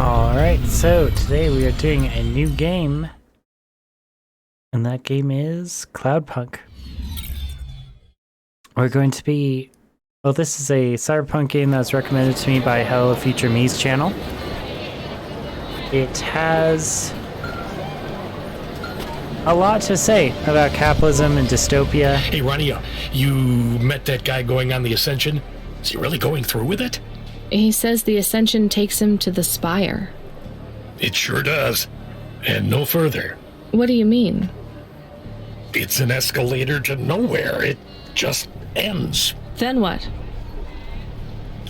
Alright, so today we are doing a new game, and that game is Cloudpunk. We're going to be... Well, this is a cyberpunk game that was recommended to me by Hello Future Me's channel. It has a lot to say about capitalism and dystopia. Hey, Ronnie, you met that guy going on the Ascension? Is he really going through with it? He says the Ascension takes him to the Spire. It sure does. And no further. What do you mean? It's an escalator to nowhere. It just ends. Then what?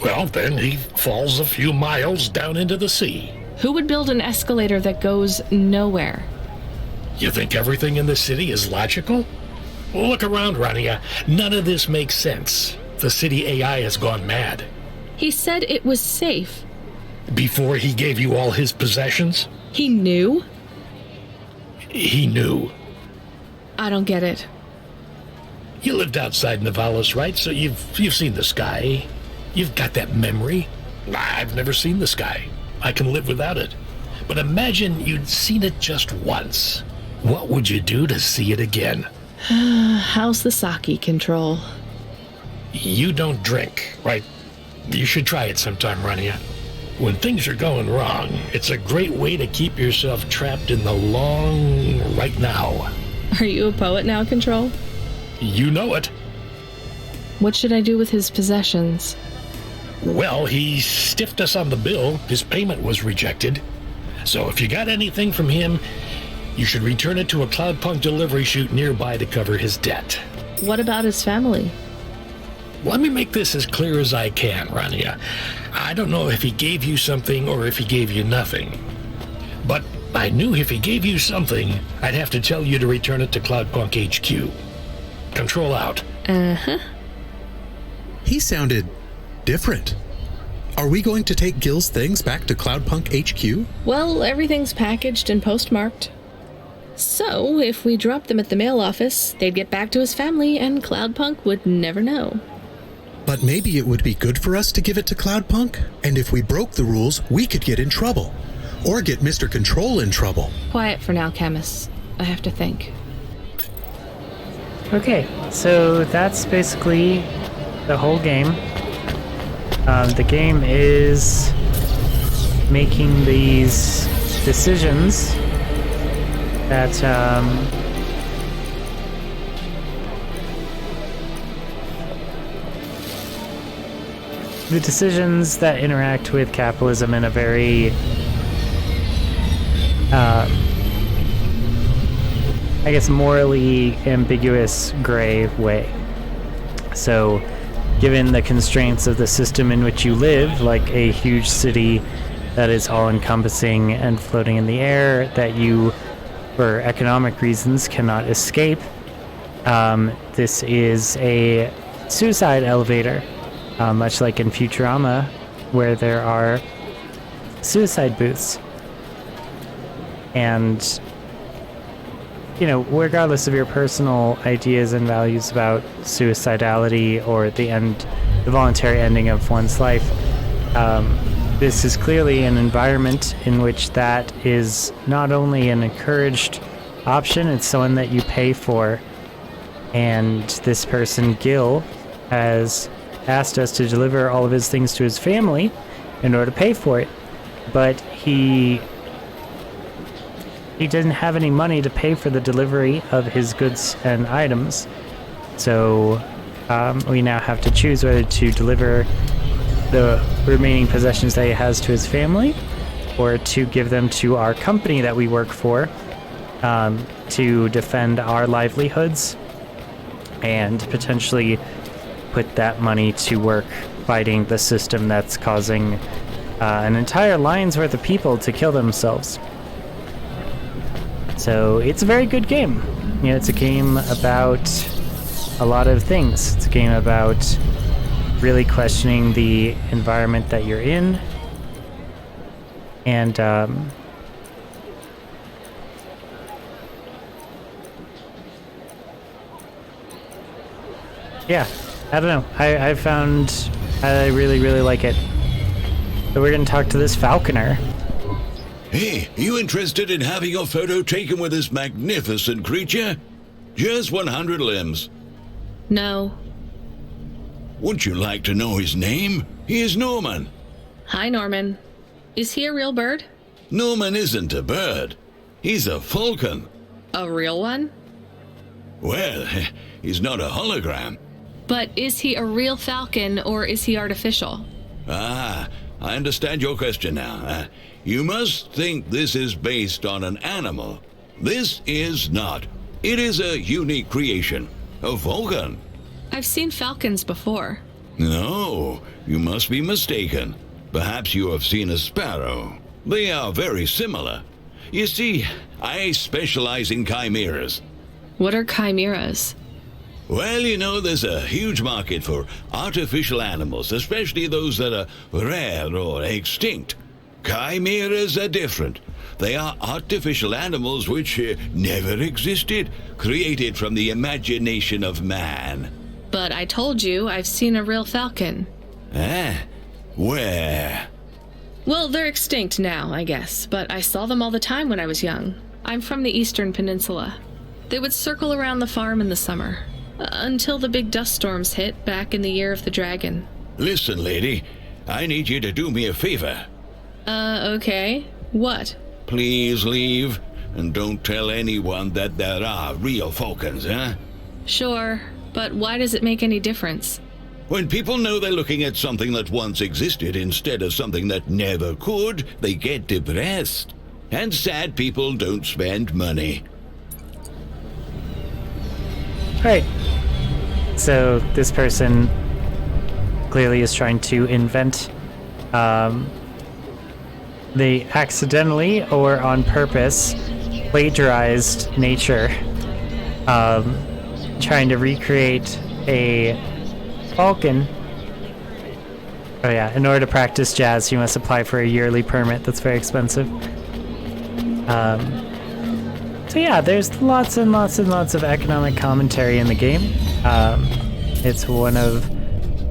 Well, then he falls a few miles down into the sea. Who would build an escalator that goes nowhere? You think everything in the city is logical? Look around, Ronnie. None of this makes sense. The city AI has gone mad. He said it was safe. Before he gave you all his possessions? He knew? He knew. I don't get it. You lived outside Navalis, right? So you've seen the sky. You've got that memory. I've never seen the sky. I can live without it. But imagine you'd seen it just once. What would you do to see it again? How's the sake control? You don't drink, right? You should try it sometime, Rania. When things are going wrong, it's a great way to keep yourself trapped in the long right now. Are you a poet now, Control? You know it. What should I do with his possessions? Well, he stiffed us on the bill. His payment was rejected. So if you got anything from him, you should return it to a Cloudpunk delivery chute nearby to cover his debt. What about his family? Let me make this as clear as I can, Rania. I don't know if he gave you something or if he gave you nothing. But I knew if he gave you something, I'd have to tell you to return it to Cloudpunk HQ. Control out. Uh-huh. He sounded different. Are we going to take Gil's things back to Cloudpunk HQ? Well, everything's packaged and postmarked. So, if we dropped them at the mail office, they'd get back to his family and Cloudpunk would never know. But maybe it would be good for us to give it to Cloudpunk, and if we broke the rules, we could get in trouble. Or get Mr. Control in trouble. Quiet for now, Camus. I have to think. Okay, so that's basically the whole game. The game is making these decisions that the decisions that interact with capitalism in a very I guess morally ambiguous gray way. So given the constraints of the system in which you live, like a huge city that is all-encompassing and floating in the air that you, for economic reasons, cannot escape, this is a suicide elevator, much like in Futurama, where there are suicide booths. And, you know, regardless of your personal ideas and values about suicidality or the voluntary ending of one's life, this is clearly an environment in which that is not only an encouraged option, it's someone that you pay for. And this person, Gil, has asked us to deliver all of his things to his family in order to pay for it. But he didn't have any money to pay for the delivery of his goods and items. So we now have to choose whether to deliver the remaining possessions that he has to his family or to give them to our company that we work for to defend our livelihoods and potentially put that money to work fighting the system that's causing an entire line's worth of people to kill themselves. So it's a very good game. You know, it's a game about a lot of things. It's a game about really questioning the environment that you're in. And yeah, I don't know. I found I really, really like it. So we're going to talk to this falconer. Hey, you interested in having your photo taken with this magnificent creature? Just 100 limbs. No. Would you like to know his name? He is Norman. Hi, Norman. Is he a real bird? Norman isn't a bird. He's a falcon. A real one? Well, he's not a hologram. But is he a real falcon or is he artificial? Ah, I understand your question now. You must think this is based on an animal. This is not. It is a unique creation. A falcon. I've seen falcons before. No, you must be mistaken. Perhaps you have seen a sparrow. They are very similar. You see, I specialize in chimeras. What are chimeras? Well, you know, there's a huge market for artificial animals, especially those that are rare or extinct. Chimeras are different. They are artificial animals which never existed, created from the imagination of man. But I told you I've seen a real falcon. Where? Well, they're extinct now, I guess, but I saw them all the time when I was young. I'm from the Eastern Peninsula. They would circle around the farm in the summer, until the big dust storms hit back in the year of the dragon. Listen, lady, I need you to do me a favor. Okay. What? Please leave, and don't tell anyone that there are real falcons, huh? Sure, but why does it make any difference? When people know they're looking at something that once existed instead of something that never could, they get depressed. And sad people don't spend money. Right. So this person clearly is trying to invent, they accidentally or on purpose plagiarized nature, trying to recreate a falcon. Oh yeah, in order to practice jazz, you must apply for a yearly permit that's very expensive. So yeah, there's lots and lots and lots of economic commentary in the game. It's one of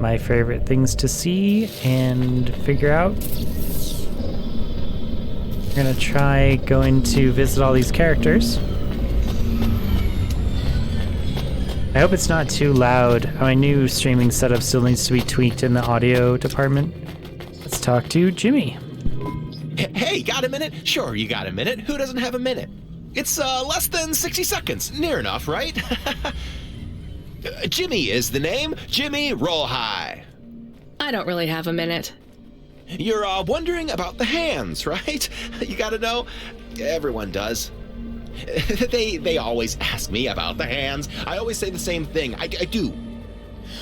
my favorite things to see and figure out. We're gonna try going to visit all these characters. I hope it's not too loud. My new streaming setup still needs to be tweaked in the audio department. Let's talk to Jimmy. Hey, got a minute? Sure, you got a minute. Who doesn't have a minute? It's less than 60 seconds. Near enough, right? Jimmy is the name. Jimmy, roll high. I don't really have a minute. You're wondering about the hands, right? You gotta know. Everyone does. They always ask me about the hands. I always say the same thing. I do.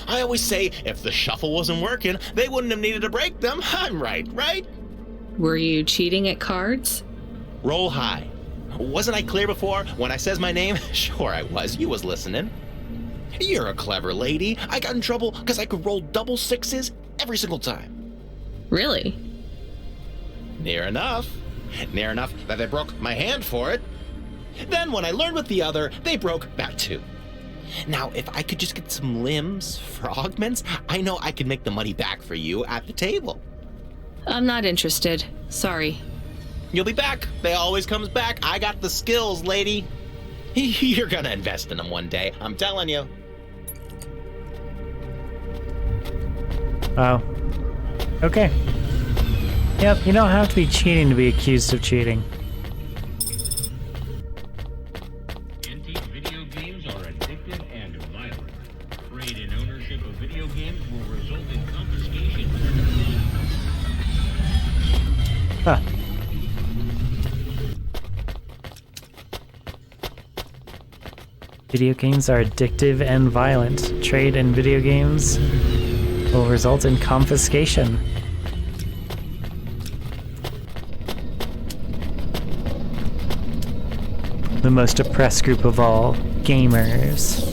I always say if the shuffle wasn't working, they wouldn't have needed to break them. I'm right? Were you cheating at cards? Roll high. Wasn't I clear before when I says my name? Sure I was. You was listening. You're a clever lady. I got in trouble because I could roll double sixes every single time. Really? Near enough. Near enough that they broke my hand for it. Then when I learned with the other, they broke that too. Now, if I could just get some limbs for augments, I know I could make the money back for you at the table. I'm not interested. Sorry. You'll be back. They always comes back. I got the skills, lady. You're gonna invest in them one day. I'm telling you. Oh. Okay. Yep, you don't have to be cheating to be accused of cheating. Antique video games are addictive and violent. Trade in ownership of video games will result in confiscation. Huh. Video games are addictive and violent. Trade in video games will result in confiscation. The most oppressed group of all, gamers.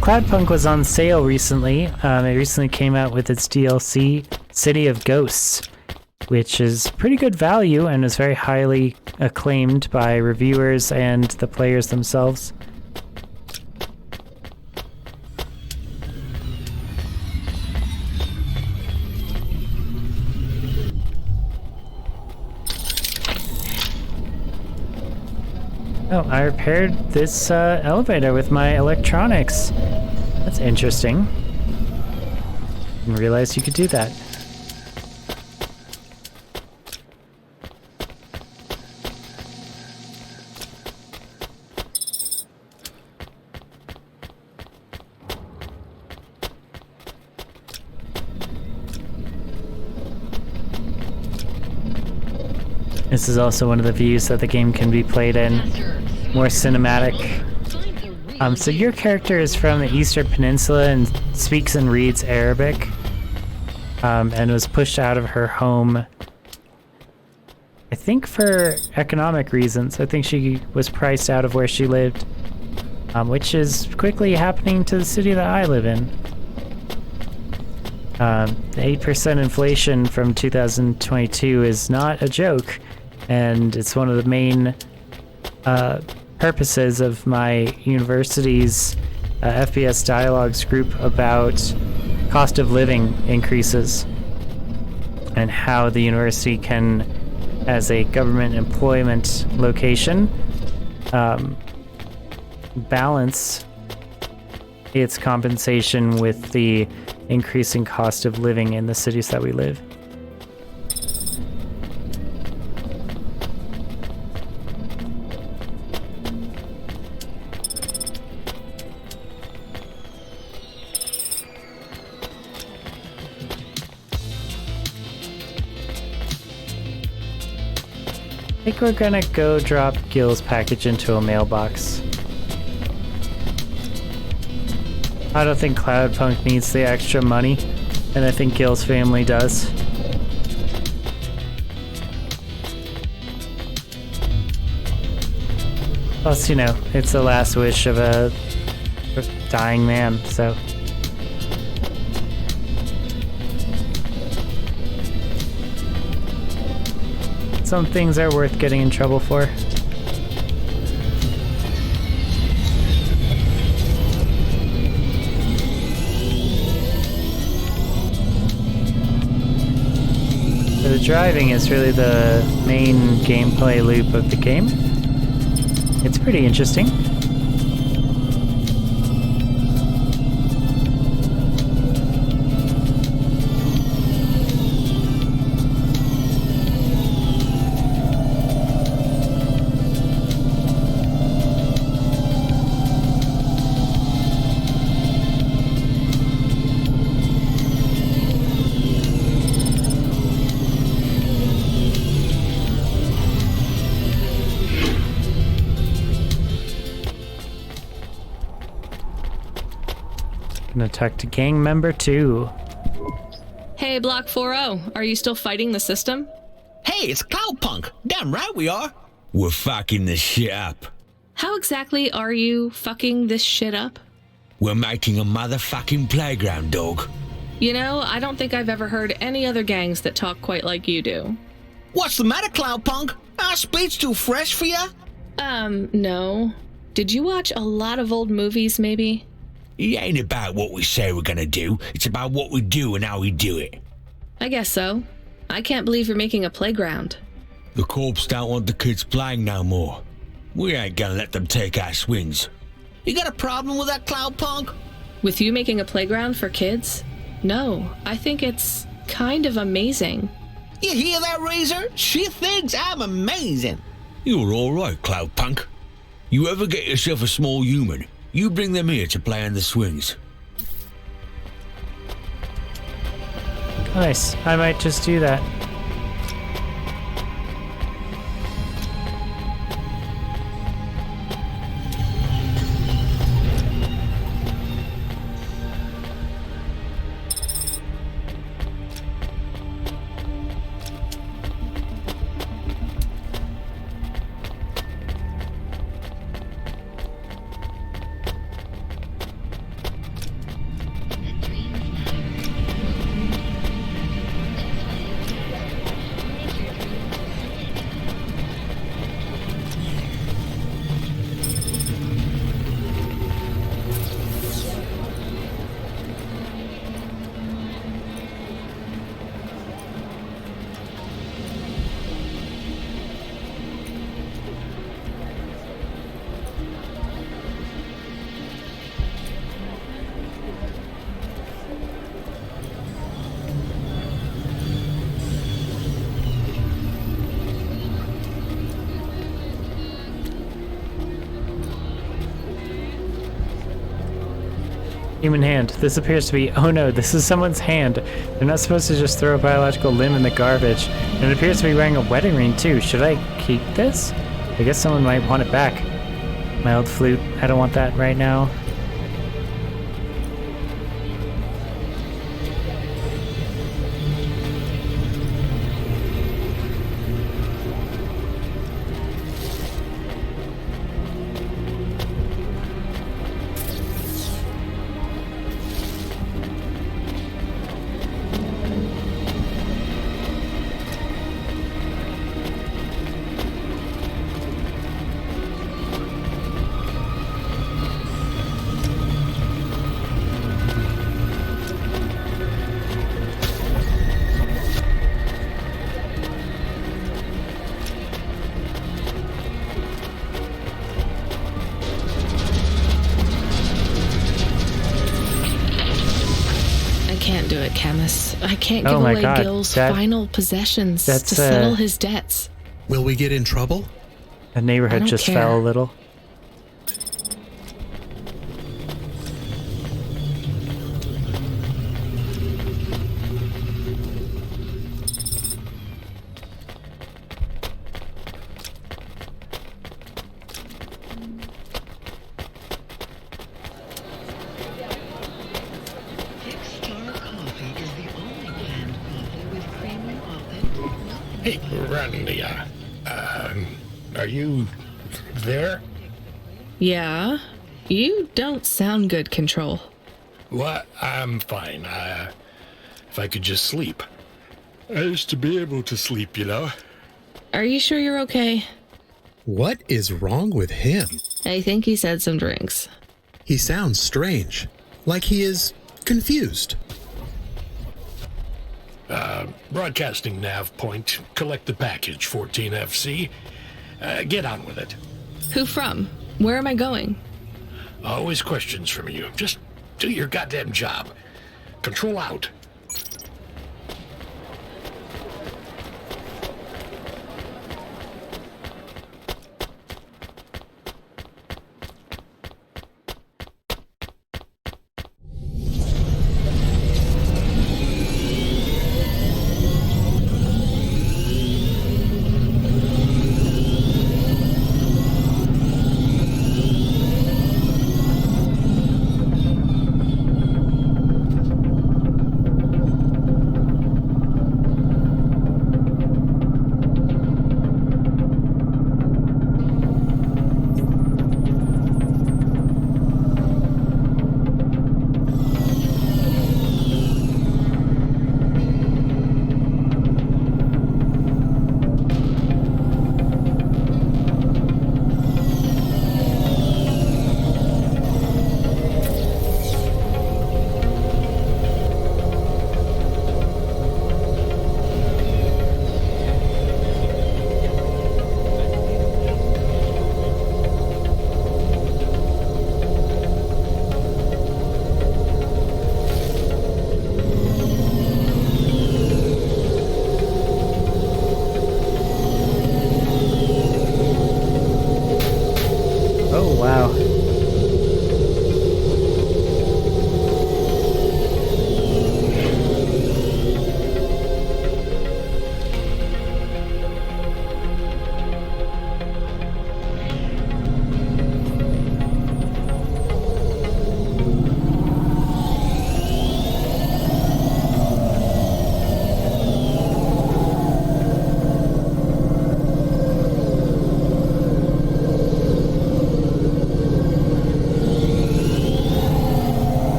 Cloudpunk was on sale recently. It recently came out with its DLC, City of Ghosts. which is pretty good value and is very highly acclaimed by reviewers and the players themselves. Oh, I repaired this elevator with my electronics. That's interesting. Didn't realize you could do that. This is also one of the views that the game can be played in, more cinematic. So your character is from the Eastern Peninsula and speaks and reads Arabic, and was pushed out of her home, I think for economic reasons. I think she was priced out of where she lived, which is quickly happening to the city that I live in. The 8% inflation from 2022 is not a joke, and it's one of the main purposes of my university's FPS Dialogues group about cost of living increases and how the university can, as a government employment location, balance its compensation with the increasing cost of living in the cities that we live. I think we're gonna go drop Gil's package into a mailbox. I don't think Cloudpunk needs the extra money, and I think Gil's family does. Plus, you know, it's the last wish of a dying man, so... Some things are worth getting in trouble for. So the driving is really the main gameplay loop of the game. It's pretty interesting. Gonna talk to gang member 2. Hey, Block 4-0, are you still fighting the system? Hey, it's Cloudpunk. Damn right we are. We're fucking this shit up. How exactly are you fucking this shit up? We're making a motherfucking playground, dog. You know, I don't think I've ever heard any other gangs that talk quite like you do. What's the matter, Cloudpunk? Our speech too fresh for ya? No. Did you watch a lot of old movies, maybe? It ain't about what we say we're gonna do. It's about what we do and how we do it. I guess so. I can't believe you're making a playground. The corps don't want the kids playing no more. We ain't gonna let them take our swings. You got a problem with that, Cloudpunk? With you making a playground for kids? No, I think it's kind of amazing. You hear that, Razor? She thinks I'm amazing. You're alright, Cloudpunk. You ever get yourself a small human, you bring them here to play on the swings. Nice. I might just do that. Human hand. This appears to be... Oh no, this is someone's hand. They're not supposed to just throw a biological limb in the garbage. And it appears to be wearing a wedding ring too. Should I keep this? I guess someone might want it back. My old flute. I don't want that right now. Can't do it, Camus. I can't give Oh my away God, Gil's that- final possessions to that's, settle his debts. Will we get in trouble? The I neighborhood don't just care. fell a little. Hey, Rodney, are you there? Yeah? You don't sound good, Control. What? I'm fine. If I could just sleep. I used to be able to sleep, you know. Are you sure you're okay? What is wrong with him? I think he said some drinks. He sounds strange, like he is confused. Broadcasting nav point. Collect the package, 14FC. Get on with it. Who from? Where am I going? Always questions from you. Just do your goddamn job. Control out.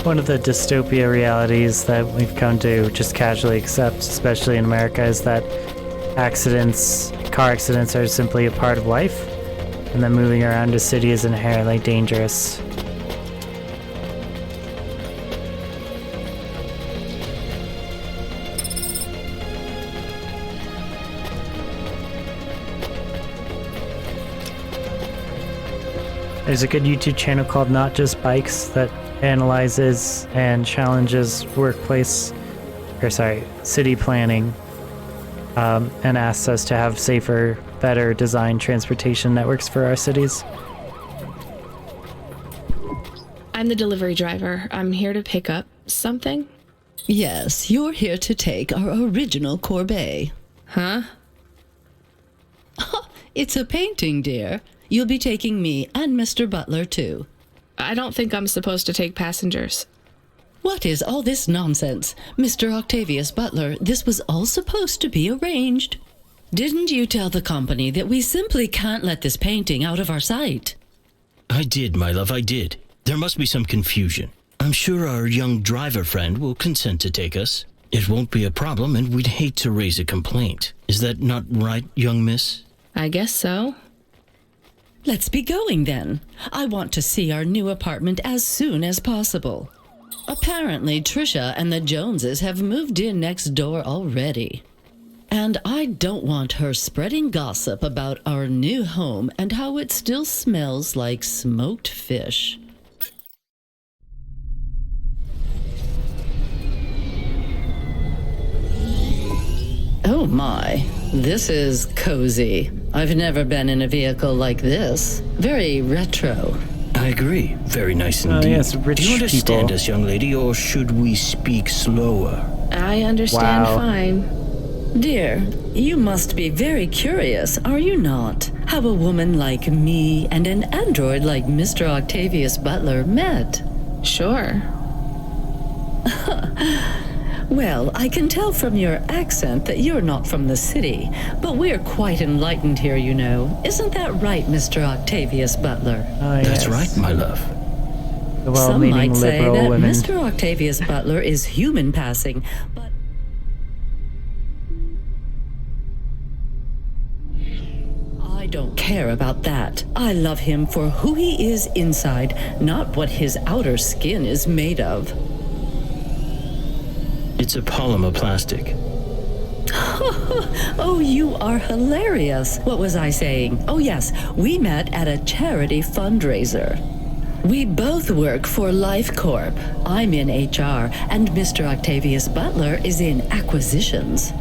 one of the dystopia realities that we've come to just casually accept, especially in America, is that car accidents are simply a part of life, and that moving around a city is inherently dangerous. There's a good YouTube channel called Not Just Bikes that analyzes and challenges city planning, and asks us to have safer, better designed transportation networks for our cities. I'm the delivery driver. I'm here to pick up something. Yes, you're here to take our original Corbeil. Huh? It's a painting, dear. You'll be taking me and Mr. Butler, too. I don't think I'm supposed to take passengers. What is all this nonsense? Mr. Octavius Butler, this was all supposed to be arranged. Didn't you tell the company that we simply can't let this painting out of our sight? I did, my love, I did. There must be some confusion. I'm sure our young driver friend will consent to take us. It won't be a problem, and we'd hate to raise a complaint. Is that not right, young miss? I guess so. Let's be going then. I want to see our new apartment as soon as possible. Apparently, Trisha and the Joneses have moved in next door already. And I don't want her spreading gossip about our new home and how it still smells like smoked fish. Oh my, this is cozy. I've never been in a vehicle like this. Very retro. I agree. Very nice indeed. Yes, rich Do you understand people. us, young lady, or should we speak slower? I understand Wow. fine. Dear, you must be very curious, are you not? How a woman like me and an android like Mr. Octavius Butler met. Sure. Well, I can tell from your accent that you're not from the city, but we're quite enlightened here, you know. Isn't that right, Mr. Octavius Butler? That's right, my love. The Some well-meaning might say liberal that women. Mr. Octavius Butler is human passing, but I don't care about that. I love him for who he is inside, not what his outer skin is made of. It's a polymer plastic. Oh, you are hilarious. What was I saying? Oh, yes, we met at a charity fundraiser. We both work for Life Corp. I'm in HR, and Mr. Octavius Butler is in acquisitions.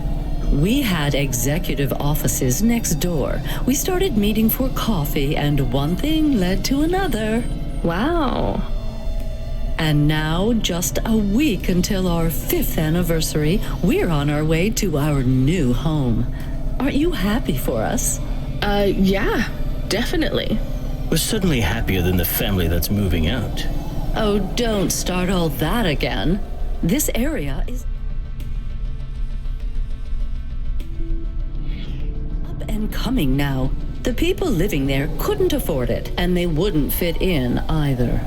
We had executive offices next door. We started meeting for coffee, and one thing led to another. Wow. And now, just a week until our 5th anniversary, we're on our way to our new home. Aren't you happy for us? Yeah, definitely. We're certainly happier than the family that's moving out. Oh, don't start all that again. This area is up and coming now. The people living there couldn't afford it, and they wouldn't fit in either.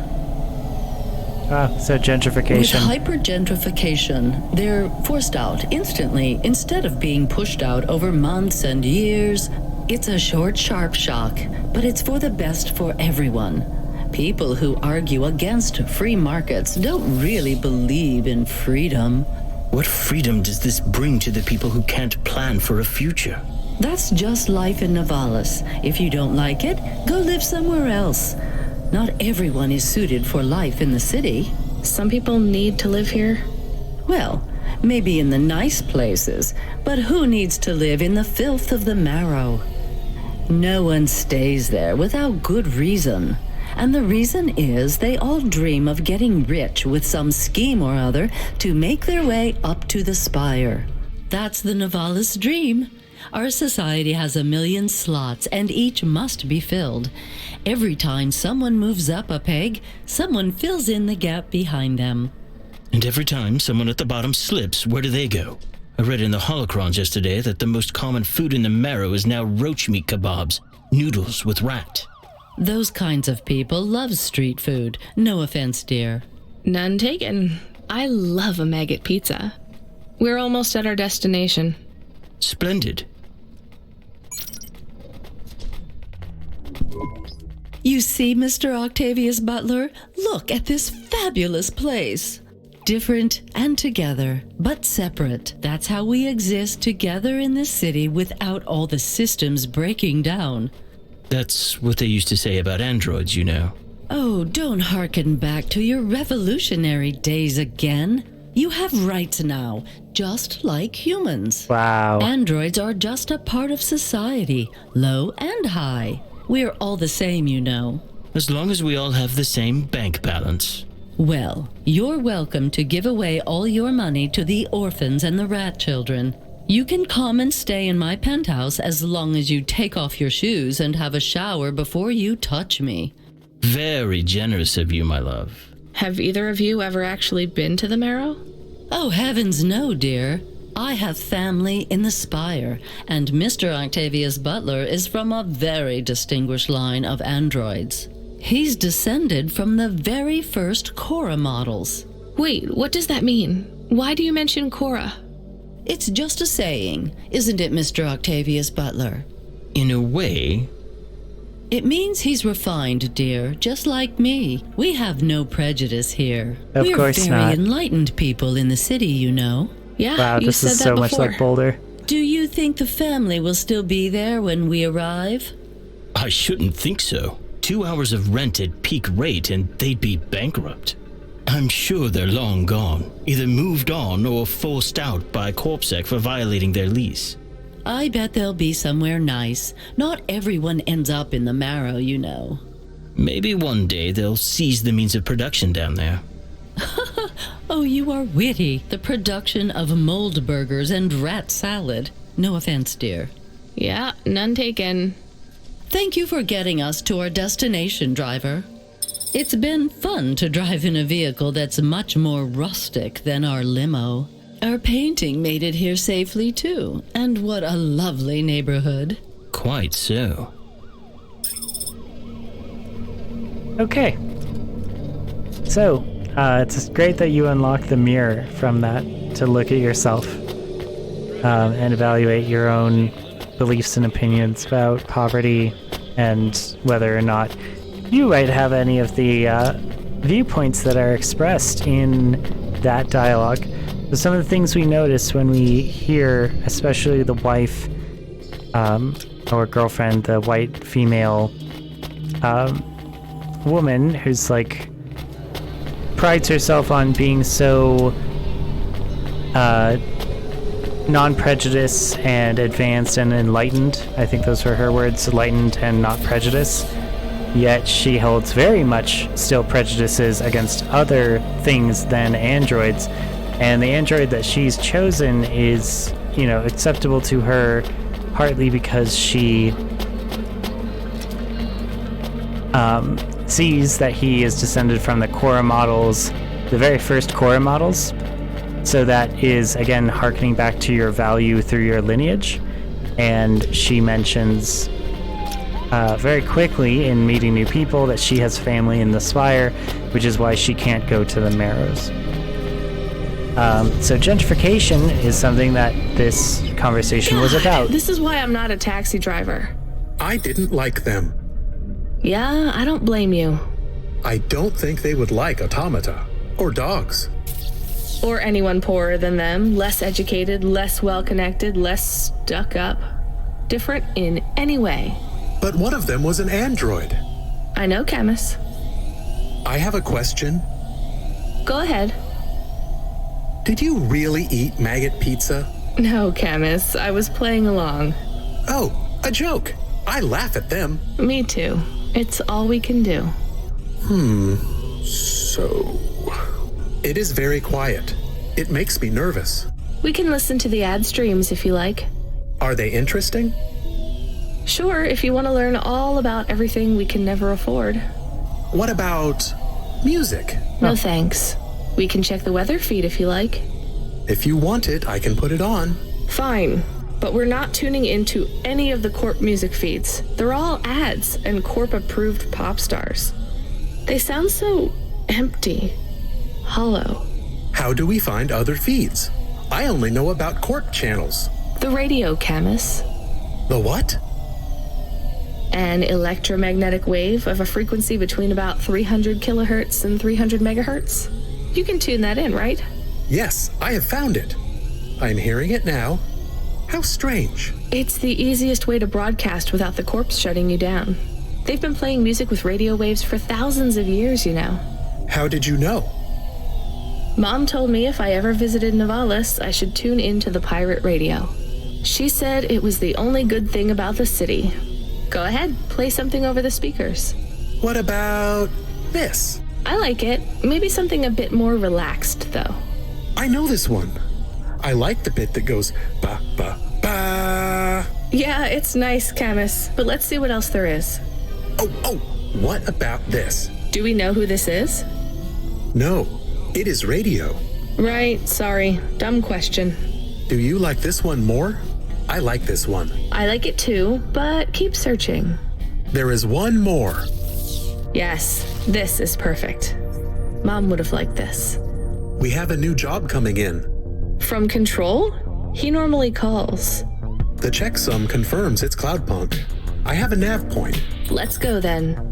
So With gentrification. hyper-gentrification, they're forced out instantly instead of being pushed out over months and years. It's a short, sharp shock, but it's for the best for everyone. People who argue against free markets don't really believe in freedom. What freedom does this bring to the people who can't plan for a future? That's just life in Navalis. If you don't like it, go live somewhere else. Not everyone is suited for life in the city. Some people need to live here. Well, maybe in the nice places, but who needs to live in the filth of the marrow? No one stays there without good reason. And the reason is they all dream of getting rich with some scheme or other to make their way up to the spire. That's the Navalis dream. Our society has 1 million slots, and each must be filled. Every time someone moves up a peg, someone fills in the gap behind them. And every time someone at the bottom slips, where do they go? I read in the holocrons yesterday that the most common food in the marrow is now roach meat kebabs, noodles with rat. Those kinds of people love street food. No offense, dear. None taken. I love a maggot pizza. We're almost at our destination. Splendid. You see, Mr. Octavius Butler? Look at this fabulous place. Different and together, but separate. That's how we exist together in this city without all the systems breaking down. That's what they used to say about androids, you know. Oh, don't hearken back to your revolutionary days again. You have rights now, just like humans. Wow. Androids are just a part of society, low and high. We're all the same, you know. As long as we all have the same bank balance. Well, you're welcome to give away all your money to the orphans and the rat children. You can come and stay in my penthouse as long as you take off your shoes and have a shower before you touch me. Very generous of you, my love. Have either of you ever actually been to the Marrow? Oh, heavens no, dear. I have family in the Spire, and Mr. Octavius Butler is from a very distinguished line of androids. He's descended from the very first Cora models. Wait, what does that mean? Why do you mention Cora? It's just a saying, isn't it, Mr. Octavius Butler? In a way. It means he's refined, dear, just like me. We have no prejudice here. Of course We're not. very enlightened people in the city, you know. Yeah, Wow, you this said is that so before. much like Boulder. Do you think the family will still be there when we arrive? I shouldn't think so. 2 hours of rent at peak rate and they'd be bankrupt. I'm sure they're long gone, either moved on or forced out by Corpsec for violating their lease. I bet they'll be somewhere nice. Not everyone ends up in the Marrow, you know. Maybe one day they'll seize the means of production down there. Oh, you are witty. The production of mold burgers and rat salad. No offense, dear. Yeah, none taken. Thank you for getting us to our destination, driver. It's been fun to drive in a vehicle that's much more rustic than our limo. Our painting made it here safely, too. And what a lovely neighborhood. Quite so. Okay. So, it's great that you unlock the mirror from that to look at yourself and evaluate your own beliefs and opinions about poverty and whether or not you might have any of the viewpoints that are expressed in that dialogue. So some of the things we notice when we hear, especially the wife or girlfriend, the white female woman who's like prides herself on being so non-prejudice and advanced and enlightened. I think those were her words, enlightened and not prejudice. Yet she holds very much still prejudices against other things than androids. And the android that she's chosen is, you know, acceptable to her partly because she sees that he is descended from the Cora models, the very first Cora models. So that is, again, hearkening back to your value through your lineage. And she mentions very quickly in meeting new people that she has family in the Spire, which is why she can't go to the Marrows. So gentrification is something that this conversation was about. This is why I'm not a taxi driver. I didn't like them. Yeah, I don't blame you. I don't think they would like automata or dogs. Or anyone poorer than them, less educated, less well-connected, less stuck up. Different in any way. But one of them was an android. I know, Camus. I have a question. Go ahead. Did you really eat maggot pizza? No, Camus. I was playing along. Oh, a joke. I laugh at them. Me too. It's all we can do. So... It is very quiet. It makes me nervous. We can listen to the ad streams if you like. Are they interesting? Sure, if you want to learn all about everything we can never afford. What about music? No thanks. We can check the weather feed if you like. If you want it, I can put it on. Fine, but we're not tuning into any of the Corp music feeds. They're all ads and Corp-approved pop stars. They sound so empty. hollow. How do we find other feeds? I only know about corp channels. The radio, Camus. The what? An electromagnetic wave of a frequency between about 300 kilohertz and 300 megahertz. You can tune that in, right? Yes, I have found it. I'm hearing it now. How strange. It's the easiest way to broadcast without the corpse shutting you down. They've been playing music with radio waves for thousands of years, you know. How did you know? Mom told me if I ever visited Navalis, I should tune into the pirate radio. She said it was the only good thing about the city. Go ahead, play something over the speakers. What about this? I like it. Maybe something a bit more relaxed, though. I know this one. I like the bit that goes ba ba ba. Yeah, it's nice, Camus, but let's see what else there is. Oh, what about this? Do we know who this is? No, it is radio. Right, sorry. Dumb question. Do you like this one more? I like this one. I like it too, but keep searching. There is one more. Yes, this is perfect. Mom would have liked this. We have a new job coming in. From Control? He normally calls. The checksum confirms it's Cloudpunk. I have a nav point. Let's go then.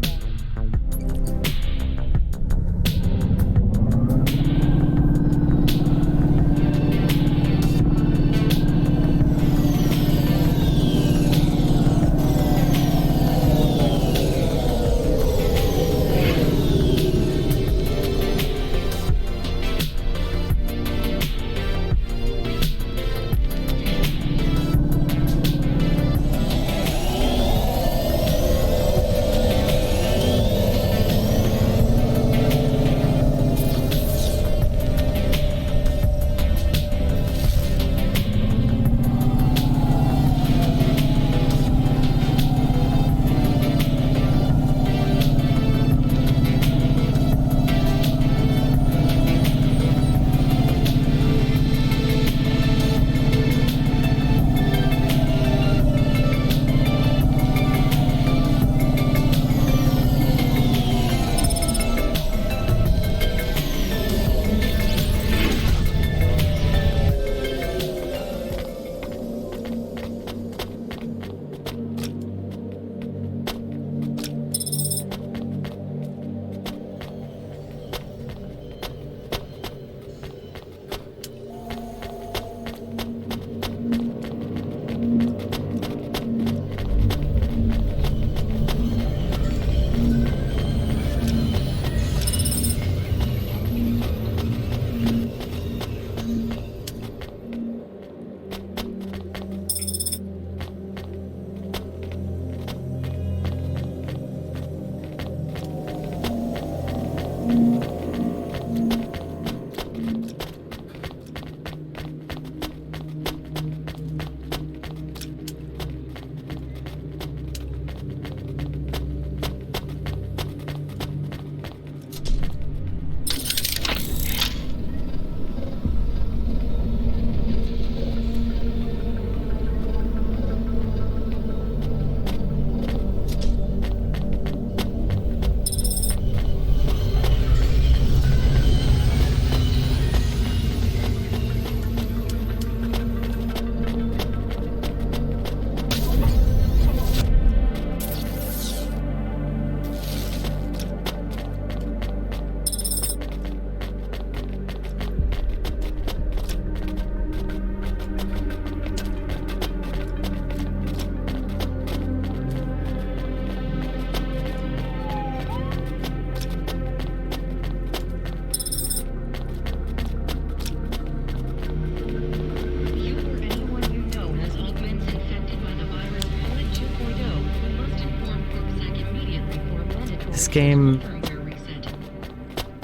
This game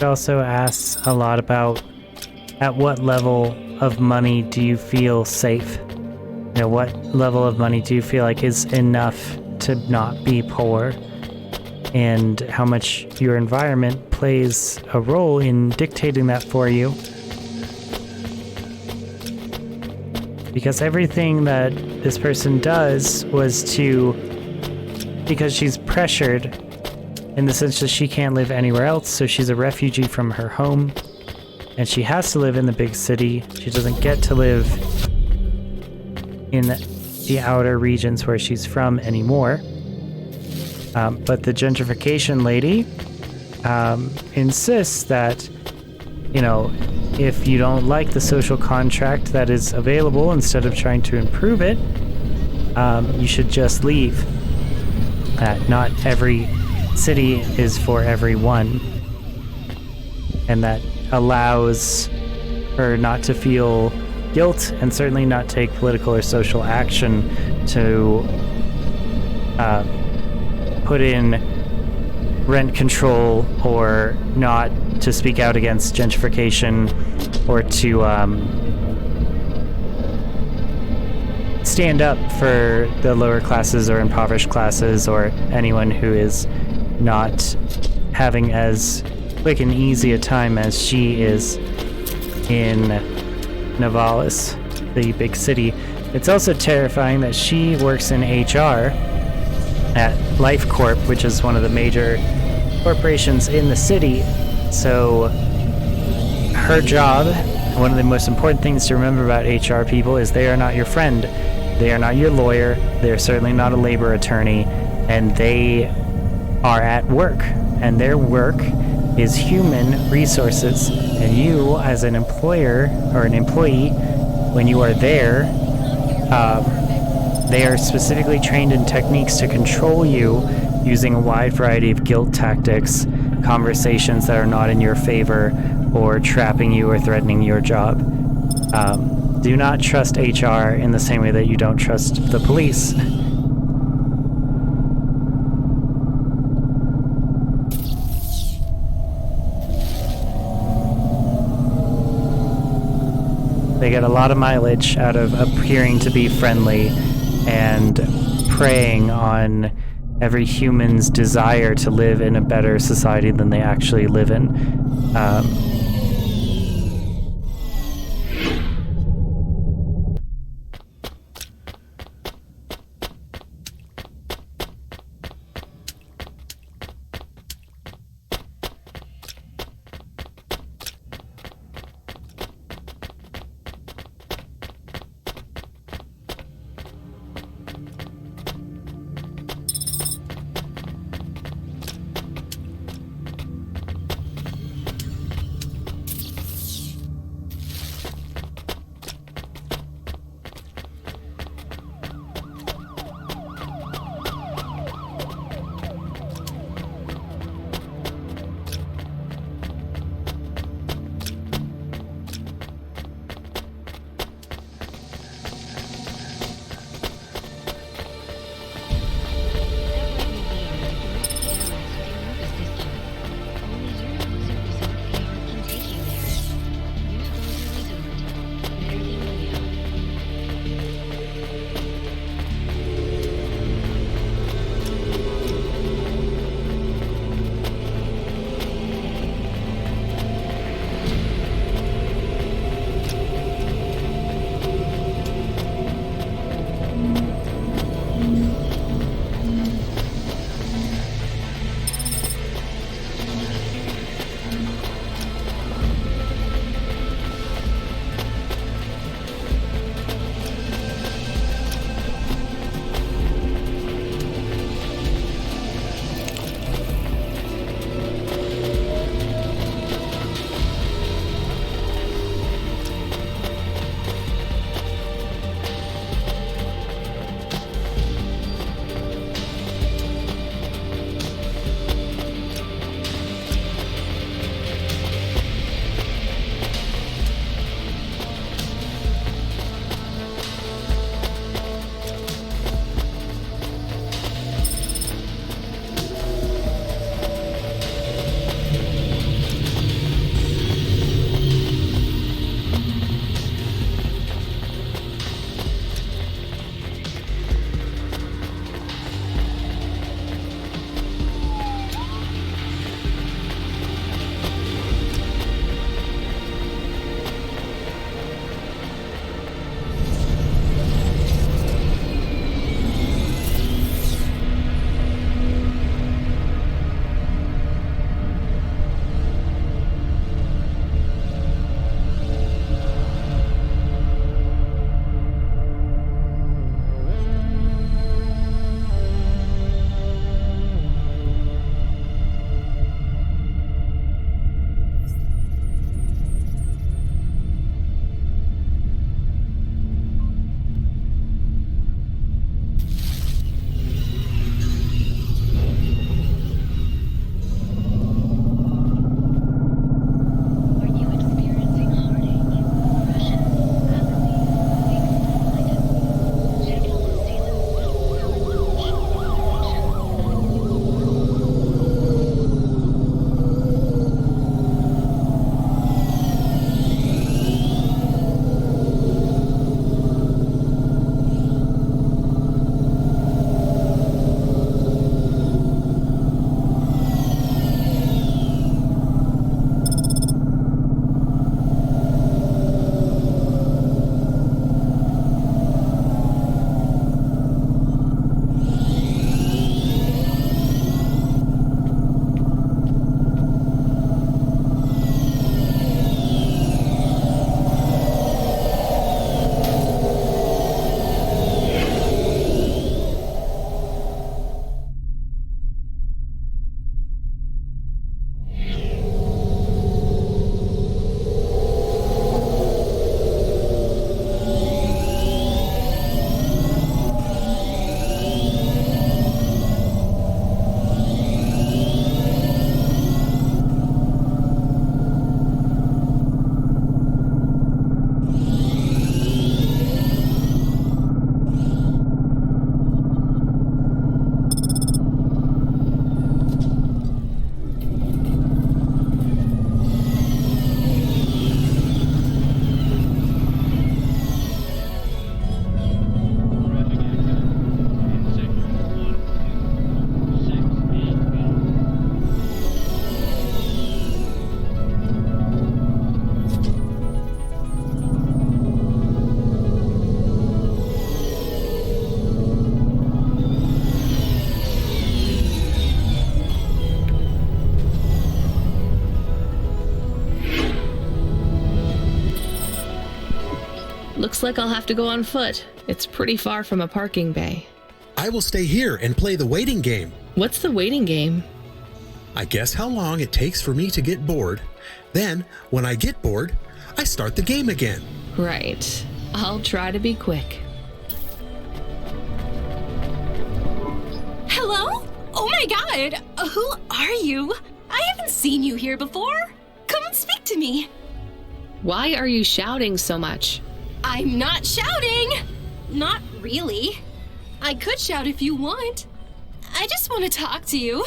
also asks a lot about at what level of money do you feel safe? You know, what level of money do you feel like is enough to not be poor? And how much your environment plays a role in dictating that for you. Because everything that this person does was because she's pressured in the sense that she can't live anywhere else, so she's a refugee from her home. and she has to live in the big city. She doesn't get to live in the outer regions where she's from anymore. But the gentrification lady insists that, you know, if you don't like the social contract that is available, instead of trying to improve it, you should just leave. Not every city is for everyone, and that allows her not to feel guilt and certainly not take political or social action to put in rent control, or not to speak out against gentrification, or to stand up for the lower classes or impoverished classes, or anyone who is not having as quick and easy a time as she is in Navalis, the big city. It's also terrifying that she works in HR at Life Corp, which is one of the major corporations in the city. So her job, one of the most important things to remember about HR people, is they are not your friend. They are not your lawyer. They are certainly not a labor attorney. And they are at work. And their work is human resources. And you, as an employer or an employee, when you are there, they are specifically trained in techniques to control you using a wide variety of guilt tactics, conversations that are not in your favor, or trapping you or threatening your job. Do not trust HR in the same way that you don't trust the police. They get a lot of mileage out of appearing to be friendly and preying on every human's desire to live in a better society than they actually live in. Looks like I'll have to go on foot. It's pretty far from a parking bay. I will stay here and play the waiting game. What's the waiting game? I guess how long it takes for me to get bored. Then, when I get bored, I start the game again. Right. I'll try to be quick. Hello? Oh my god! Who are you? I haven't seen you here before. Come and speak to me. Why are you shouting so much? I'm not shouting! Not really. I could shout if you want. I just want to talk to you.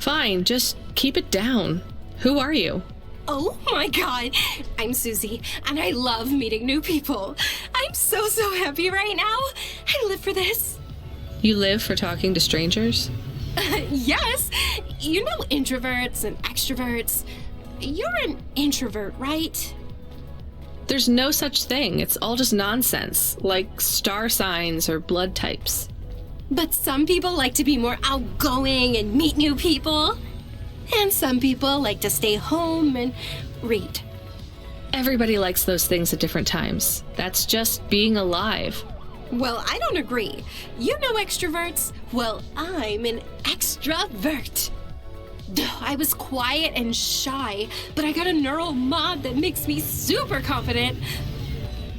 Fine, just keep it down. Who are you? Oh my god, I'm Susie, and I love meeting new people. I'm so happy right now. I live for this. You live for talking to strangers? Yes, you know introverts and extroverts. You're an introvert, right? There's no such thing. It's all just nonsense, like star signs or blood types. But some people like to be more outgoing and meet new people. And some people like to stay home and read. Everybody likes those things at different times. That's just being alive. Well, I don't agree. You know extroverts? Well, I'm an extrovert. I was quiet and shy, but I got a neural mod that makes me super confident.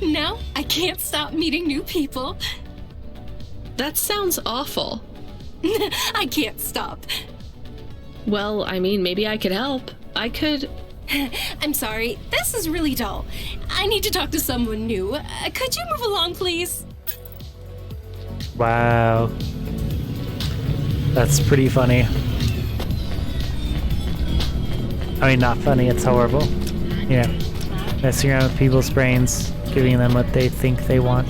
Now I can't stop meeting new people. That sounds awful. I can't stop. Well, I mean, maybe I could help. I could... I'm sorry, this is really dull. I need to talk to someone new. Could you move along, please? Wow. That's pretty funny. I mean, not funny, it's horrible. You know, messing around with people's brains, giving them what they think they want.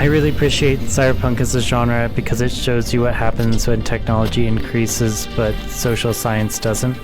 I really appreciate cyberpunk as a genre because it shows you what happens when technology increases but social science doesn't.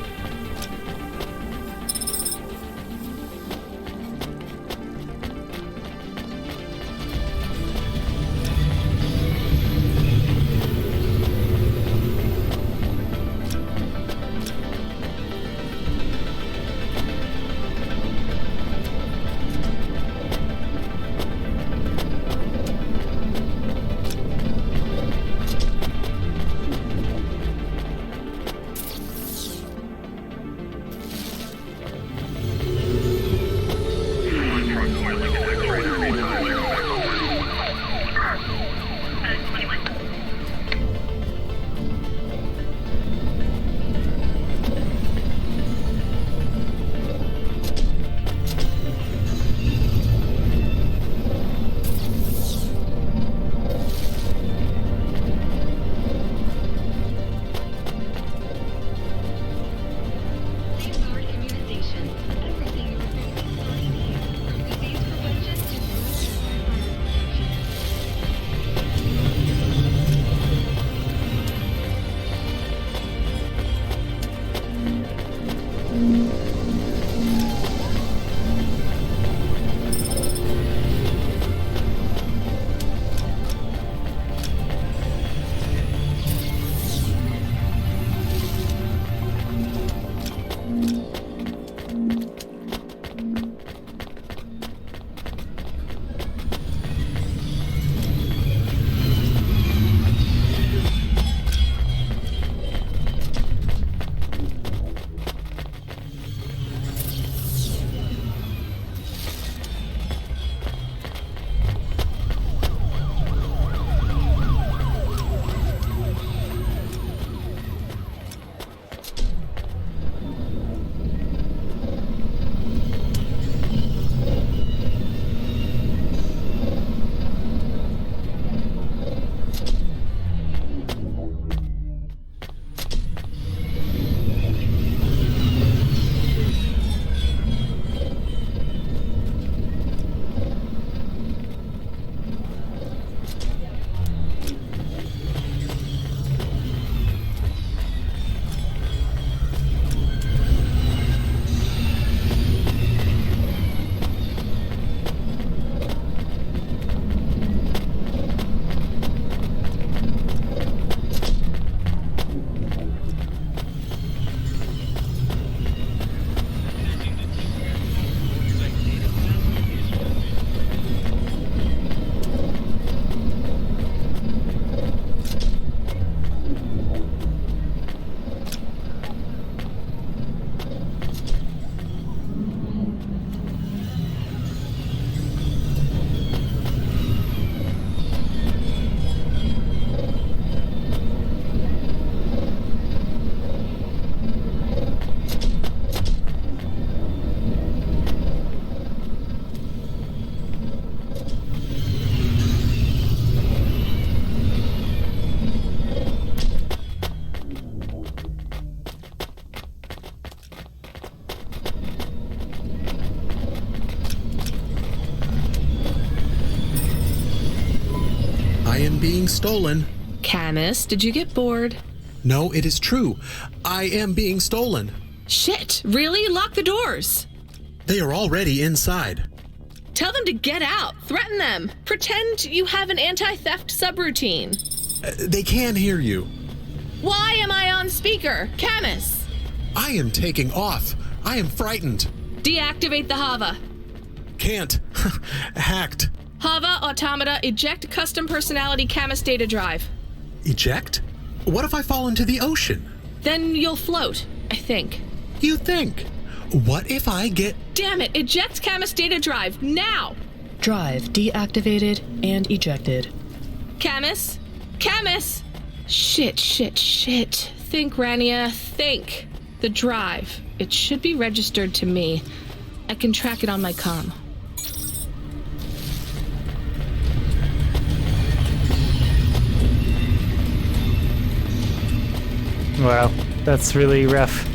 I am being stolen. Camus, did you get bored? No, it is true. I am being stolen. Shit, really? Lock the doors. They are already inside. Tell them to get out. Threaten them. Pretend you have an anti-theft subroutine. They can hear you. Why am I on speaker? Camus! I am taking off. I am frightened. Deactivate the Hava. Can't. Hacked. Hava, automata, eject custom personality Camus data drive. Eject? What if I fall into the ocean? Then you'll float, I think. You think? What if I get... Damn it, eject Camus data drive, now! Drive deactivated and ejected. Camus? Camus! Shit. Think, Rania, think. The drive. It should be registered to me. I can track it on my comm. Wow, that's really rough.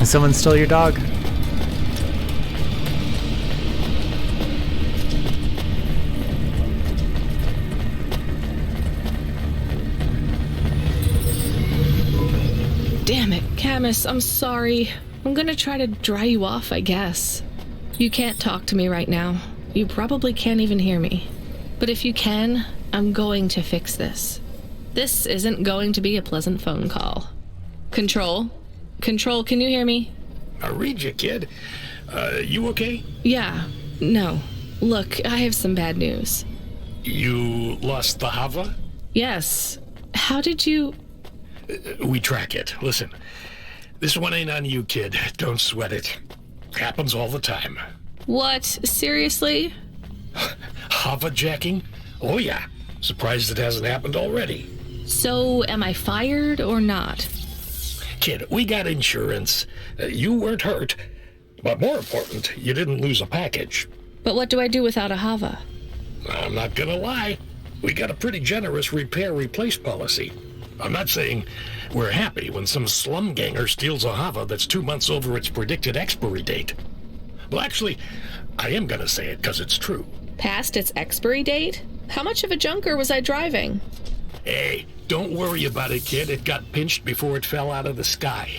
Someone stole your dog. Camus, I'm sorry. I'm gonna try to dry you off, I guess. You can't talk to me right now. You probably can't even hear me. But if you can, I'm going to fix this. This isn't going to be a pleasant phone call. Control? Control, can you hear me? I read you, kid. You okay? Yeah. No. Look, I have some bad news. You lost the Hava? Yes. How did you... We track it. Listen, this one ain't on you, kid. Don't sweat it. Happens all the time. What? Seriously? Hava jacking? Oh yeah. Surprised it hasn't happened already. So, am I fired or not? Kid, we got insurance. You weren't hurt. But more important, you didn't lose a package. But what do I do without a Hava? I'm not gonna lie. We got a pretty generous repair-replace policy. I'm not saying we're happy when some slum ganger steals a Hava that's 2 months over its predicted expiry date. Well, actually, I am gonna say it because it's true. Past its expiry date? How much of a junker was I driving? Hey, don't worry about it, kid. It got pinched before it fell out of the sky.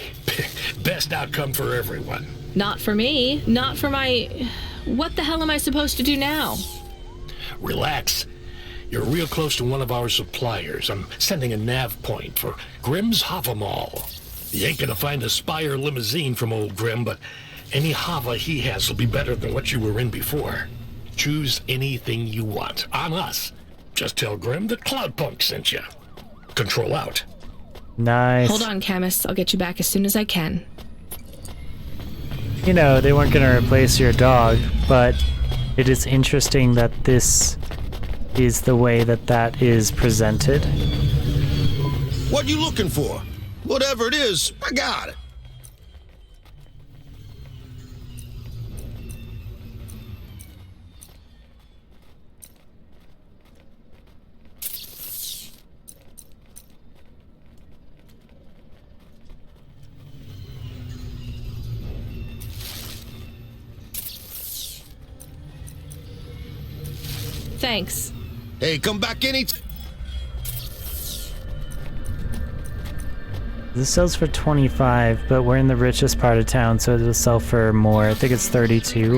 Best outcome for everyone. Not for me. Not for my... What the hell am I supposed to do now? Relax. You're real close to one of our suppliers. I'm sending a nav point for Grimm's Hava Mall. You ain't gonna find a Spire limousine from old Grimm, but any Hava he has will be better than what you were in before. Choose anything you want. On us. Just tell Grimm that Cloudpunk sent you. Control out. Nice. Hold on, Camus. I'll get you back as soon as I can. You know, they weren't going to replace your dog, but it is interesting that this is the way that that is presented. What you looking for? Whatever it is, I got it. Thanks. Hey, come back any... This sells for 25, but we're in the richest part of town, so it'll sell for more. I think it's 32.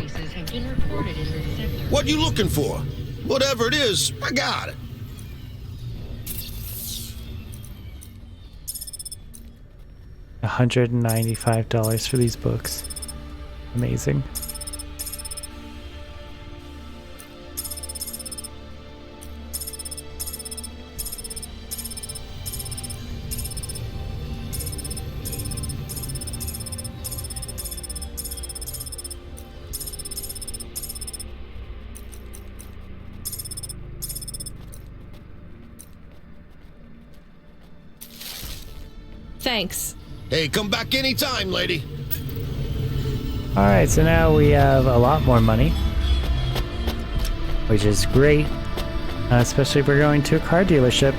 What you looking for? Whatever it is, I got it. $195 for these books. Amazing. Thanks. Hey, come back anytime, lady. Alright, so now we have a lot more money, which is great, especially if we're going to a car dealership.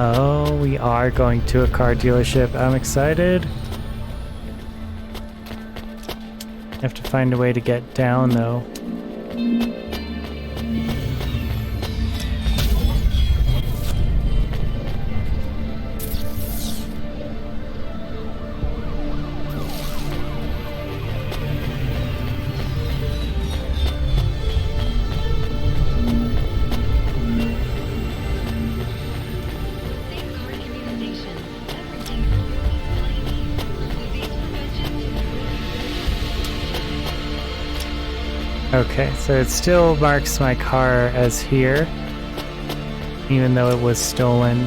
Oh, we are going to a car dealership. I'm excited. Have to find a way to get down, though. Okay, so it still marks my car as here, even though it was stolen.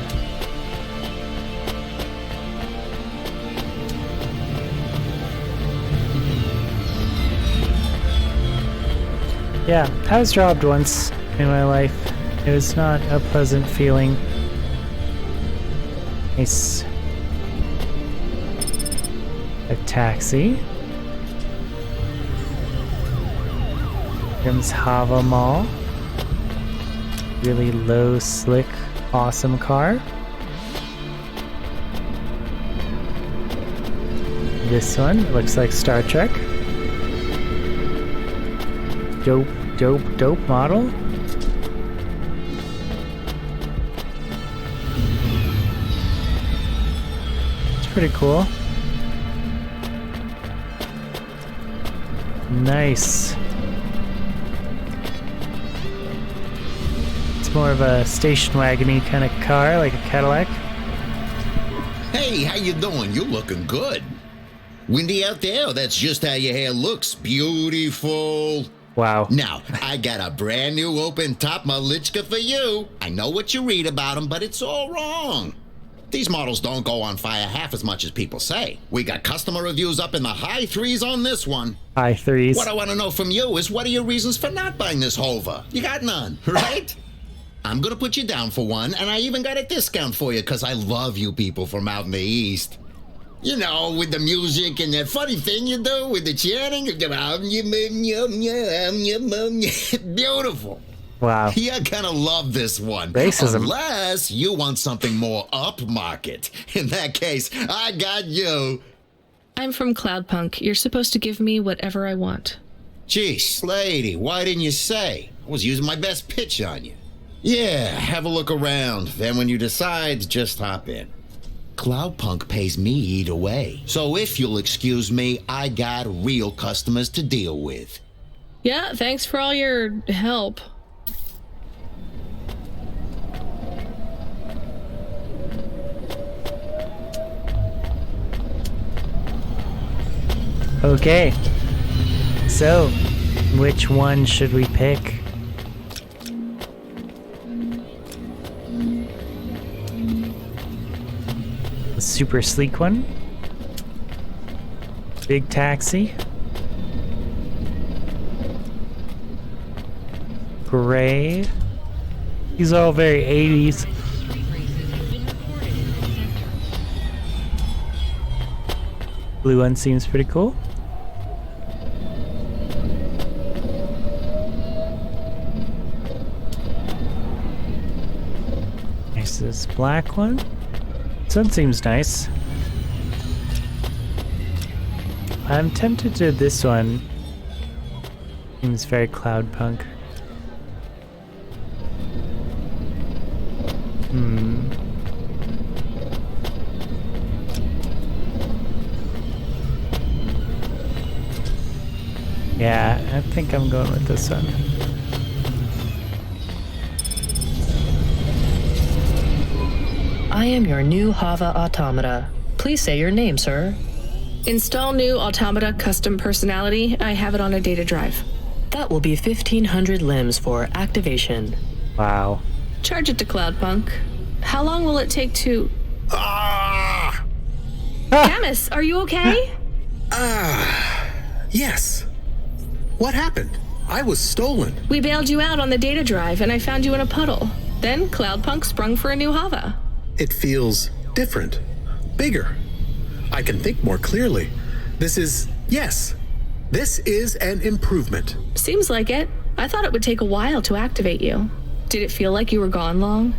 Yeah, I was robbed once in my life. It was not a pleasant feeling. Nice. A taxi. Grimm's Hava Mall. Really low, slick awesome car. This one looks like Star Trek. Dope, dope, dope model. It's pretty cool. Nice. It's more of a station wagon-y kind of car, like a Cadillac. Hey, how you doing? You're looking good. Windy out there? That's just how your hair looks. Beautiful. Wow. Now, I got a brand new open-top Malichka for you. I know what you read about them, but it's all wrong. These models don't go on fire half as much as people say. We got customer reviews up in the high threes on this one. High threes. What I want to know from you is, what are your reasons for not buying this Hova? You got none, right? I'm going to put you down for one, and I even got a discount for you because I love you people from out in the East. You know, with the music and that funny thing you do with the chanting. Beautiful. Wow. You're gonna love this one. Racism. Unless you want something more upmarket. In that case, I got you. I'm from Cloudpunk. You're supposed to give me whatever I want. Geez, lady, why didn't you say? I was using my best pitch on you. Yeah, have a look around. Then when you decide, just hop in. Cloudpunk pays me either way. So if you'll excuse me, I got real customers to deal with. Yeah, thanks for all your help. Okay. So, which one should we pick? The super sleek one? Big taxi? Gray? These are all very 80s. Blue one seems pretty cool. There's this black one. This one seems nice. I'm tempted to this one. Seems very Cloudpunk. Yeah, I think I'm going with this one. I am your new Hava automata. Please say your name, sir. Install new automata custom personality. I have it on a data drive. That will be 1,500 limbs for activation. Wow. Charge it to Cloudpunk. How long will it take to... Camus, are you okay? Yes. What happened? I was stolen. We bailed you out on the data drive and I found you in a puddle. Then Cloudpunk sprung for a new Hava. It feels different. Bigger. I can think more clearly. This is an improvement. Seems like it. I thought it would take a while to activate you. Did it feel like you were gone long?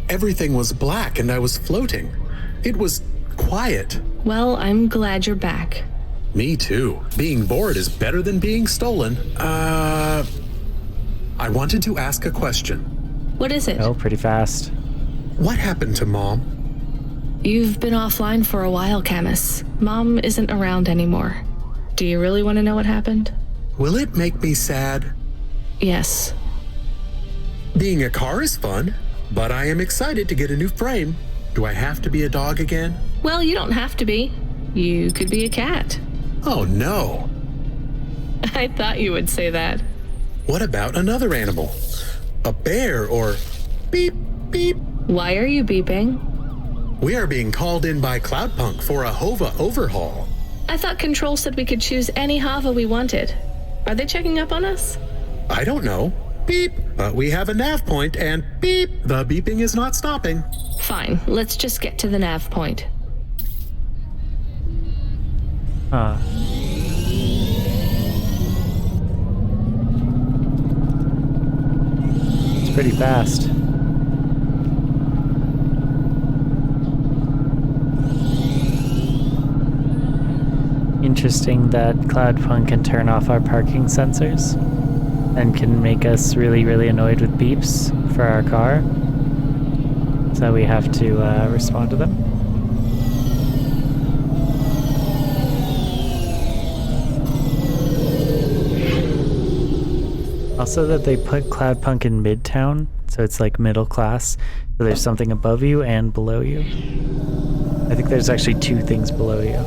Everything was black and I was floating. It was quiet. Well, I'm glad you're back. Me too. Being bored is better than being stolen. I wanted to ask a question. What is it? Oh, pretty fast. What happened to Mom? You've been offline for a while, Camus. Mom isn't around anymore. Do you really want to know what happened? Will it make me sad? Yes. Being a car is fun, but I am excited to get a new frame. Do I have to be a dog again? Well, you don't have to be. You could be a cat. Oh no. I thought you would say that. What about another animal? A bear or beep, beep. Why are you beeping? We are being called in by Cloudpunk for a Hova overhaul. I thought Control said we could choose any Hava we wanted. Are they checking up on us? I don't know. Beep. But we have a nav point and beep. The beeping is not stopping. Fine. Let's just get to the nav point. Huh. It's pretty fast. interesting that Cloudpunk can turn off our parking sensors and can make us really, really annoyed with beeps for our car. So we have to respond to them. Also that they put Cloudpunk in Midtown, so it's like middle class. So there's something above you and below you. I think there's actually two things below you.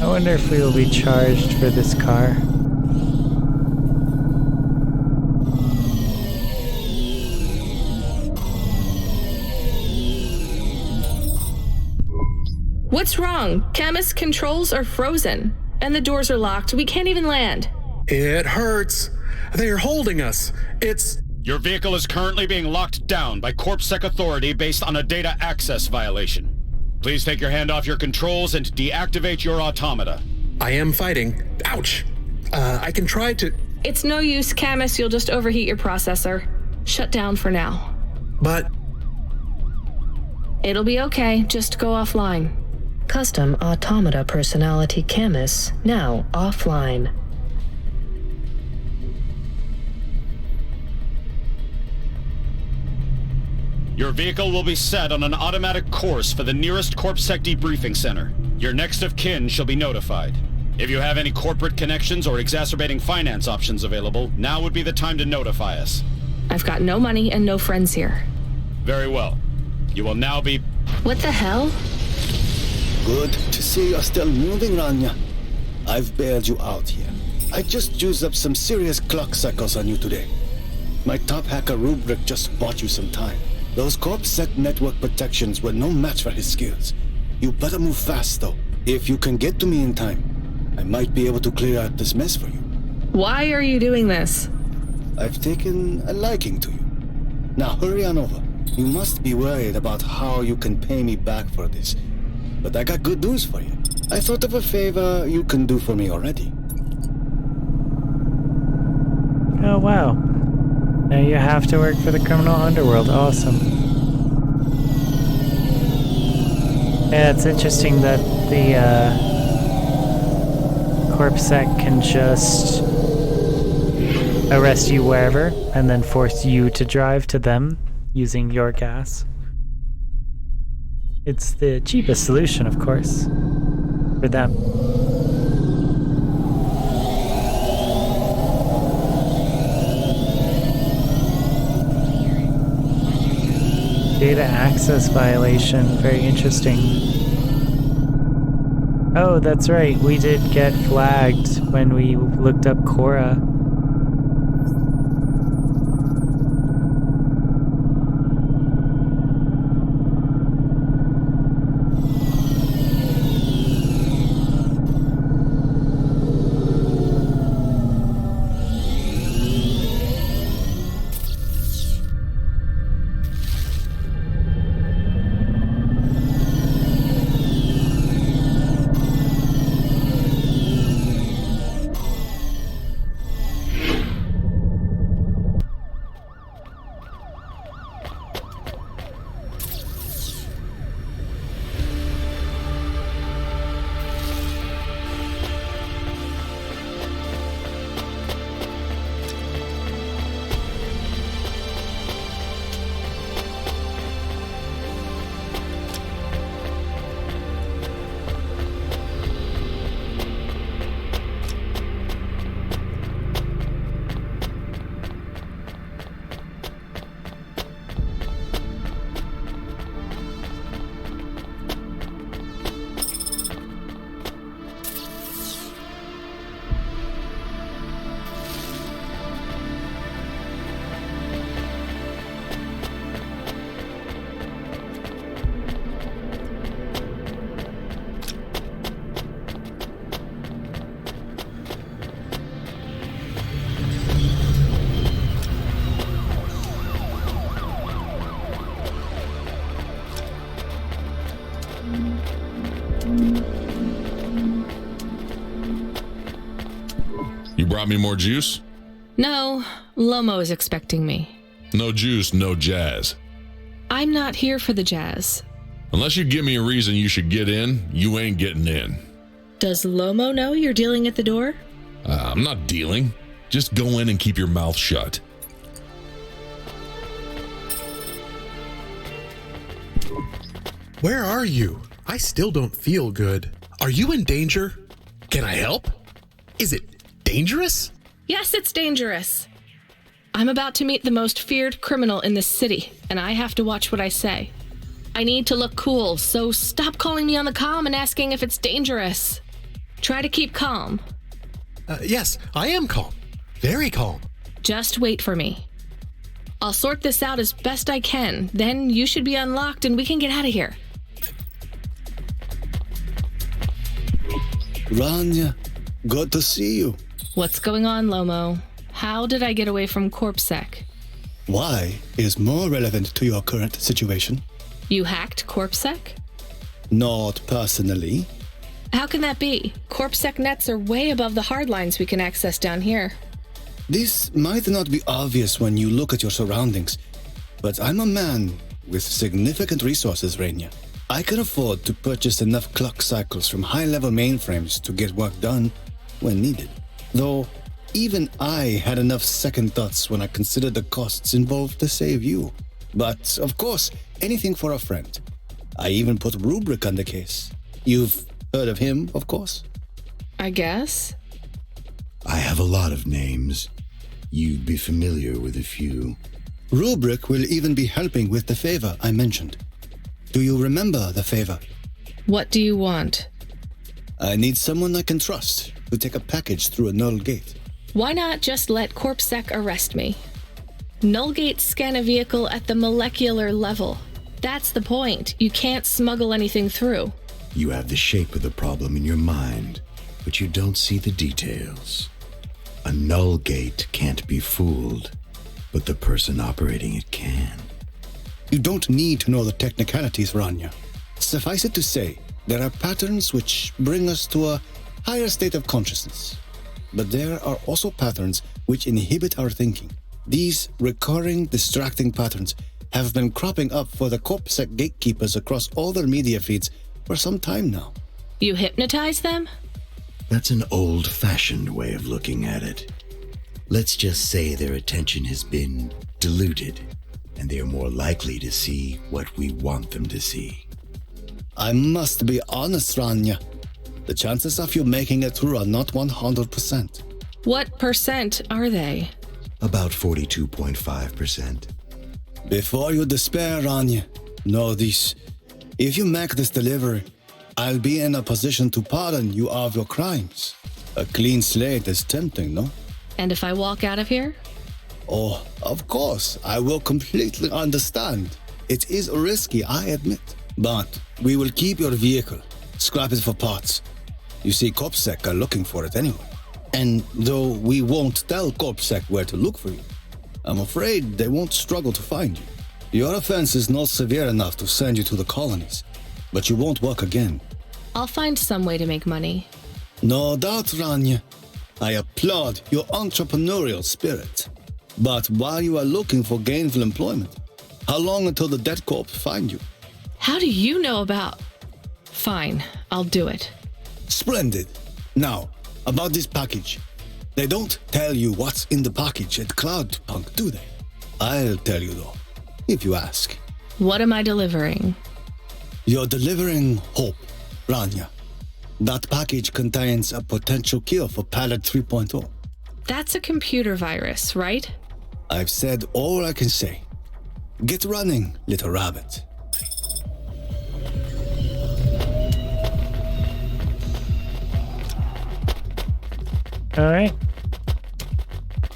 I wonder if we will be charged for this car. What's wrong? Camus, controls are frozen, and the doors are locked. We can't even land. It hurts. They are holding us. Your vehicle is currently being locked down by CorpSec authority based on a data access violation. Please take your hand off your controls and deactivate your automata. I am fighting. Ouch. I can try to... It's no use, Camus. You'll just overheat your processor. Shut down for now. But... It'll be okay. Just go offline. Custom automata personality Camus now offline. Your vehicle will be set on an automatic course for the nearest CorpSec debriefing center. Your next of kin shall be notified. If you have any corporate connections or exacerbating finance options available, now would be the time to notify us. I've got no money and no friends here. Very well. You will now be... What the hell? Good to see you're still moving, Rania. I've bailed you out here. I just used up some serious clock cycles on you today. My top hacker Rubric just bought you some time. Those CorpSec network protections were no match for his skills. You better move fast, though. If you can get to me in time, I might be able to clear out this mess for you. Why are you doing this? I've taken a liking to you. Now hurry on over. You must be worried about how you can pay me back for this. But I got good news for you. I thought of a favor you can do for me already. Oh, wow. Now you have to work for the criminal underworld. Awesome. Yeah, it's interesting that the CorpSec can just arrest you wherever and then force you to drive to them using your gas. It's the cheapest solution, of course, for them. Data access violation, very interesting. Oh, that's right, we did get flagged when we looked up Cora. You brought me more juice? No, Lomo is expecting me. No juice, no jazz. I'm not here for the jazz. Unless you give me a reason you should get in, you ain't getting in. Does Lomo know you're dealing at the door? I'm not dealing. Just go in and keep your mouth shut. Where are you? I still don't feel good. Are you in danger? Can I help? Is it dangerous? Yes, it's dangerous. I'm about to meet the most feared criminal in this city, and I have to watch what I say. I need to look cool, so stop calling me on the comm and asking if it's dangerous. Try to keep calm. Yes, I am calm. Very calm. Just wait for me. I'll sort this out as best I can, then you should be unlocked and we can get out of here. Rania, good to see you. What's going on, Lomo? How did I get away from CorpSec? Why is more relevant to your current situation. You hacked CorpSec? Not personally. How can that be? CorpSec nets are way above the hardlines we can access down here. This might not be obvious when you look at your surroundings, but I'm a man with significant resources, Rania. I can afford to purchase enough clock cycles from high-level mainframes to get work done when needed. Though, even I had enough second thoughts when I considered the costs involved to save you. But, of course, anything for a friend. I even put Rubric on the case. You've heard of him, of course? I guess. I have a lot of names. You'd be familiar with a few. Rubric will even be helping with the favor I mentioned. Do you remember the favor? What do you want? I need someone I can trust to take a package through a null gate. Why not just let CorpSec arrest me? Null gates scan a vehicle at the molecular level. That's the point. You can't smuggle anything through. You have the shape of the problem in your mind, but you don't see the details. A null gate can't be fooled, but the person operating it can. You don't need to know the technicalities, Rania. Suffice it to say, there are patterns which bring us to a higher state of consciousness. But there are also patterns which inhibit our thinking. These recurring, distracting patterns have been cropping up for the CorpSec gatekeepers across all their media feeds for some time now. You hypnotize them? That's an old-fashioned way of looking at it. Let's just say their attention has been diluted, and they are more likely to see what we want them to see. I must be honest, Rania. The chances of you making it through are not 100%. What percent are they? About 42.5%. Before you despair, Rania, know this. If you make this delivery, I'll be in a position to pardon you of your crimes. A clean slate is tempting, no? And if I walk out of here? Oh, of course, I will completely understand. It is risky, I admit. But we will keep your vehicle, scrap it for parts. You see, CorpSec are looking for it anyway. And though we won't tell CorpSec where to look for you, I'm afraid they won't struggle to find you. Your offense is not severe enough to send you to the colonies, but you won't work again. I'll find some way to make money. No doubt, Rania. I applaud your entrepreneurial spirit. But while you are looking for gainful employment, how long until the debt corp find you? How do you know about... Fine, I'll do it. Splendid. Now, about this package. They don't tell you what's in the package at Cloudpunk, do they? I'll tell you though, if you ask. What am I delivering? You're delivering hope, Rania. That package contains a potential cure for Pallet 3.0. That's a computer virus, right? I've said all I can say. Get running, little rabbit. All right.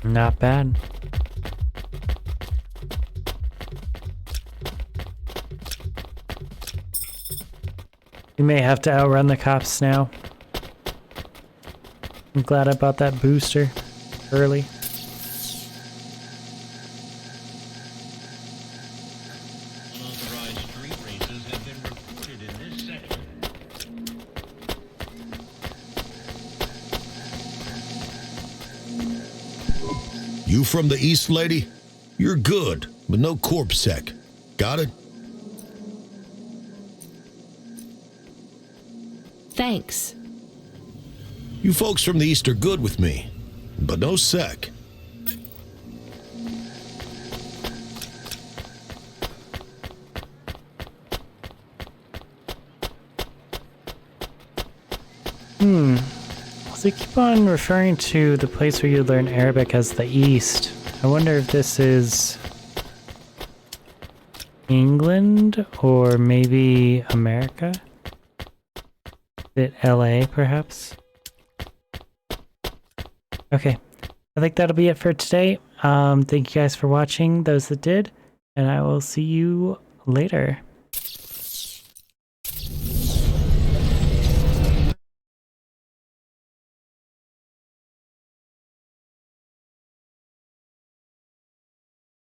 Not bad. We may have to outrun the cops now. I'm glad I bought that booster early. Unauthorized street races have been reported in this section. You from the East, lady? You're good, but no corpsec. Got it? Thanks. You folks from the East are good with me, but no sec. So they keep on referring to the place where you learn Arabic as the East. I wonder if this is England or maybe America? Is it LA, perhaps? Okay, I think that'll be it for today. Thank you guys for watching, those that did, and I will see you later.